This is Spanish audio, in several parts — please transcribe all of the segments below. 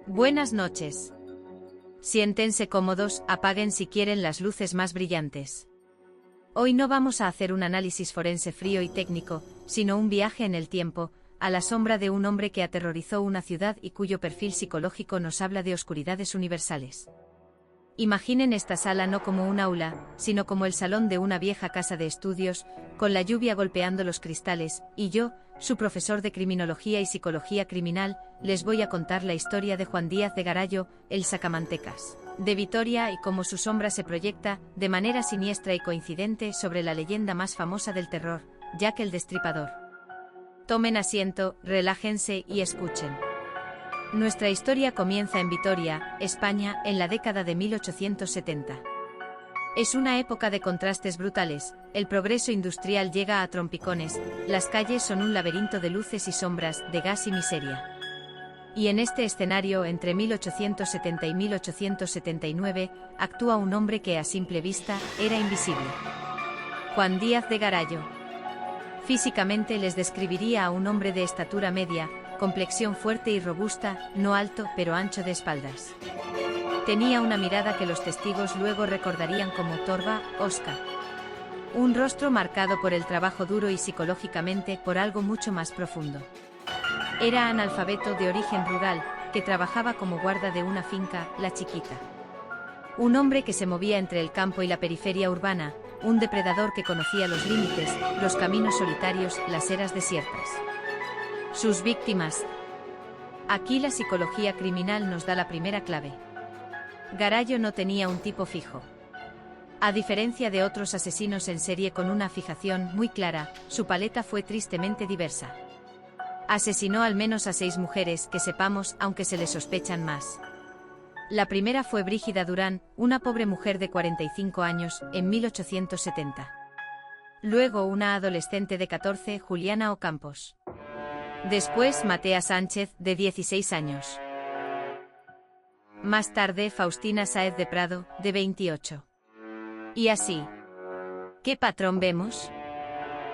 Buenas noches. Siéntense cómodos, apaguen si quieren las luces más brillantes. Hoy no vamos a hacer un análisis forense frío y técnico, sino un viaje en el tiempo, a la sombra de un hombre que aterrorizó una ciudad y cuyo perfil psicológico nos habla de oscuridades universales. Imaginen esta sala no como un aula, sino como el salón de una vieja casa de estudios, con la lluvia golpeando los cristales, y yo, su profesor de criminología y psicología criminal, les voy a contar la historia de Juan Díaz de Garayo, el sacamantecas de Vitoria y cómo su sombra se proyecta, de manera siniestra y coincidente, sobre la leyenda más famosa del terror, Jack el Destripador. Tomen asiento, relájense y escuchen. Nuestra historia comienza en Vitoria, España, en la década de 1870. Es una época de contrastes brutales, el progreso industrial llega a trompicones, las calles son un laberinto de luces y sombras, de gas y miseria. Y en este escenario, entre 1870 y 1879, actúa un hombre que a simple vista, era invisible. Juan Díaz de Garayo. Físicamente les describiría a un hombre de estatura media, complexión fuerte y robusta, no alto pero ancho de espaldas. Tenía una mirada que los testigos luego recordarían como torva, hosca. Un rostro marcado por el trabajo duro y psicológicamente por algo mucho más profundo. Era analfabeto de origen rural, que trabajaba como guarda de una finca, La Chiquita. Un hombre que se movía entre el campo y la periferia urbana, un depredador que conocía los límites, los caminos solitarios, las eras desiertas. Sus víctimas. Aquí la psicología criminal nos da la primera clave. Garayo no tenía un tipo fijo. A diferencia de otros asesinos en serie con una fijación muy clara, su paleta fue tristemente diversa. Asesinó al menos a 6 mujeres, que sepamos, aunque se le sospechan más. La primera fue Brígida Durán, una pobre mujer de 45 años, en 1870. Luego una adolescente de 14, Juliana Ocampos. Después Matea Sánchez, de 16 años. Más tarde Faustina Sáez de Prado, de 28. Y así. ¿Qué patrón vemos?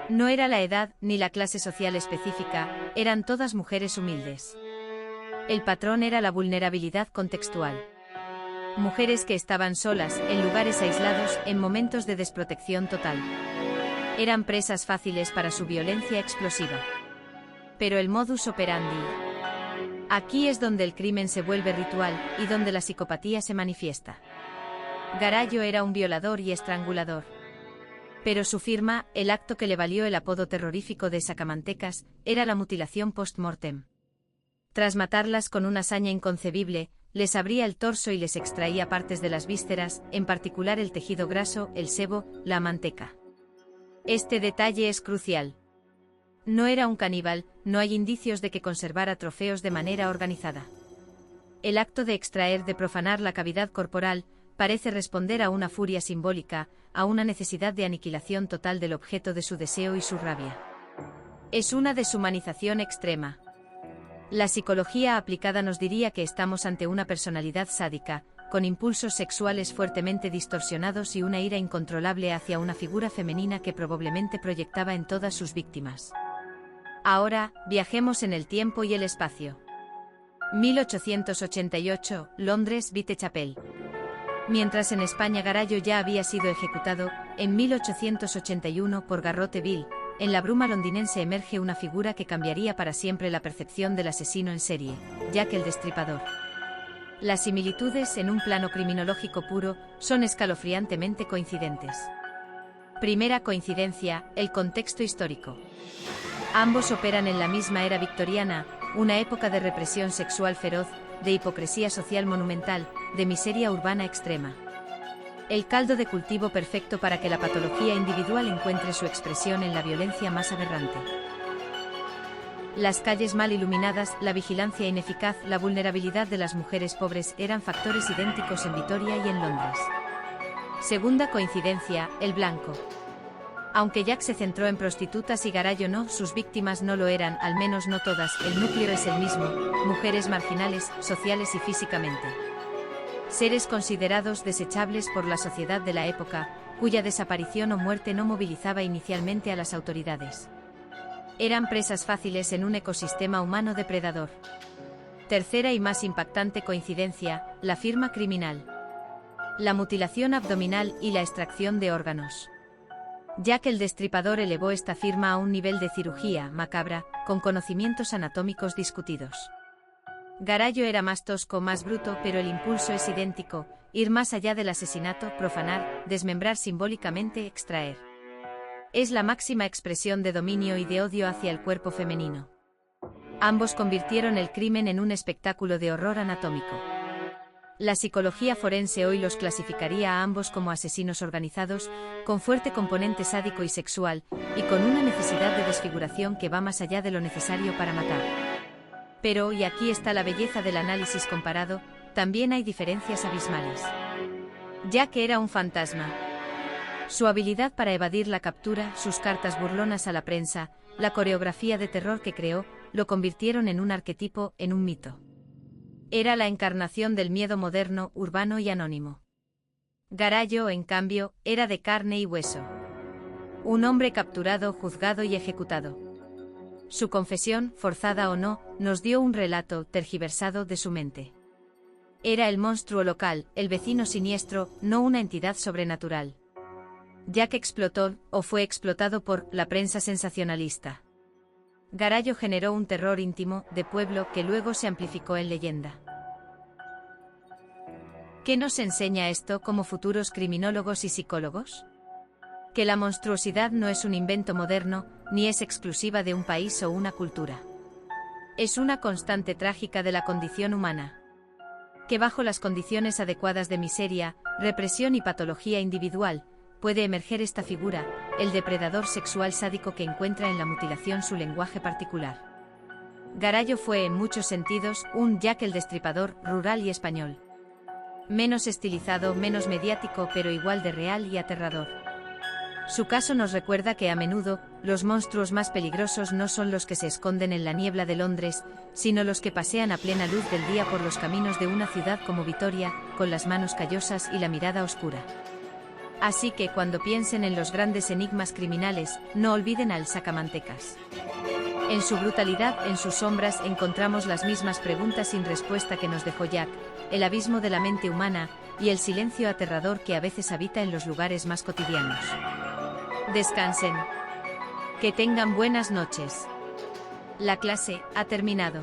No era la edad, ni la clase social específica, eran todas mujeres humildes. El patrón era la vulnerabilidad contextual. Mujeres que estaban solas, en lugares aislados, en momentos de desprotección total. Eran presas fáciles para su violencia explosiva. Pero el modus operandi. Aquí es donde el crimen se vuelve ritual, y donde la psicopatía se manifiesta. Garayo era un violador y estrangulador. Pero su firma, el acto que le valió el apodo terrorífico de sacamantecas, era la mutilación post-mortem. Tras matarlas con una hazaña inconcebible, les abría el torso y les extraía partes de las vísceras, en particular el tejido graso, el sebo, la manteca. Este detalle es crucial. No era un caníbal, no hay indicios de que conservara trofeos de manera organizada. El acto de extraer, de profanar la cavidad corporal, parece responder a una furia simbólica, a una necesidad de aniquilación total del objeto de su deseo y su rabia. Es una deshumanización extrema. La psicología aplicada nos diría que estamos ante una personalidad sádica, con impulsos sexuales fuertemente distorsionados y una ira incontrolable hacia una figura femenina que probablemente proyectaba en todas sus víctimas. Ahora, viajemos en el tiempo y el espacio. 1888, Londres, Whitechapel. Mientras en España Garayo ya había sido ejecutado, en 1881 por Garroteville, en la bruma londinense emerge una figura que cambiaría para siempre la percepción del asesino en serie, Jack el Destripador. Las similitudes, en un plano criminológico puro, son escalofriantemente coincidentes. Primera coincidencia, el contexto histórico. Ambos operan en la misma era victoriana, una época de represión sexual feroz, de hipocresía social monumental, de miseria urbana extrema. El caldo de cultivo perfecto para que la patología individual encuentre su expresión en la violencia más aberrante. Las calles mal iluminadas, la vigilancia ineficaz, la vulnerabilidad de las mujeres pobres eran factores idénticos en Vitoria y en Londres. Segunda coincidencia, el blanco. Aunque Jack se centró en prostitutas y Garayo no, sus víctimas no lo eran, al menos no todas, el núcleo es el mismo, mujeres marginales, sociales y físicamente. Seres considerados desechables por la sociedad de la época, cuya desaparición o muerte no movilizaba inicialmente a las autoridades. Eran presas fáciles en un ecosistema humano depredador. Tercera y más impactante coincidencia, la firma criminal. La mutilación abdominal y la extracción de órganos. Jack el Destripador elevó esta firma a un nivel de cirugía macabra, con conocimientos anatómicos discutidos. Garallo era más tosco, más bruto, pero el impulso es idéntico: ir más allá del asesinato, profanar, desmembrar simbólicamente, extraer. Es la máxima expresión de dominio y de odio hacia el cuerpo femenino. Ambos convirtieron el crimen en un espectáculo de horror anatómico. La psicología forense hoy los clasificaría a ambos como asesinos organizados, con fuerte componente sádico y sexual, y con una necesidad de desfiguración que va más allá de lo necesario para matar. Pero, y aquí está la belleza del análisis comparado, también hay diferencias abismales. Jack era un fantasma. Su habilidad para evadir la captura, sus cartas burlonas a la prensa, la coreografía de terror que creó, lo convirtieron en un arquetipo, en un mito. Era la encarnación del miedo moderno, urbano y anónimo. Garallo, en cambio, era de carne y hueso. Un hombre capturado, juzgado y ejecutado. Su confesión, forzada o no, nos dio un relato tergiversado de su mente. Era el monstruo local, el vecino siniestro, no una entidad sobrenatural. Jack explotó, o fue explotado por, la prensa sensacionalista. Garallo generó un terror íntimo, de pueblo, que luego se amplificó en leyenda. ¿Qué nos enseña esto como futuros criminólogos y psicólogos? Que la monstruosidad no es un invento moderno, ni es exclusiva de un país o una cultura. Es una constante trágica de la condición humana. Que bajo las condiciones adecuadas de miseria, represión y patología individual, puede emerger esta figura, el depredador sexual sádico que encuentra en la mutilación su lenguaje particular. Garallo fue en muchos sentidos un Jack el Destripador rural y español. Menos estilizado, menos mediático, pero igual de real y aterrador. Su caso nos recuerda que a menudo, los monstruos más peligrosos no son los que se esconden en la niebla de Londres, sino los que pasean a plena luz del día por los caminos de una ciudad como Vitoria, con las manos callosas y la mirada oscura. Así que cuando piensen en los grandes enigmas criminales, no olviden al sacamantecas. En su brutalidad, en sus sombras, encontramos las mismas preguntas sin respuesta que nos dejó Jack, el abismo de la mente humana, y el silencio aterrador que a veces habita en los lugares más cotidianos. Descansen. Que tengan buenas noches. La clase ha terminado.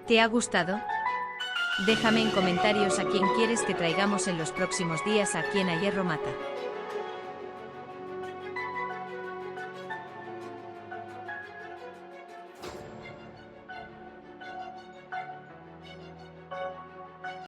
¿Te ha gustado? Déjame en comentarios a quién quieres que traigamos en los próximos días aquí en A Hierro Mata.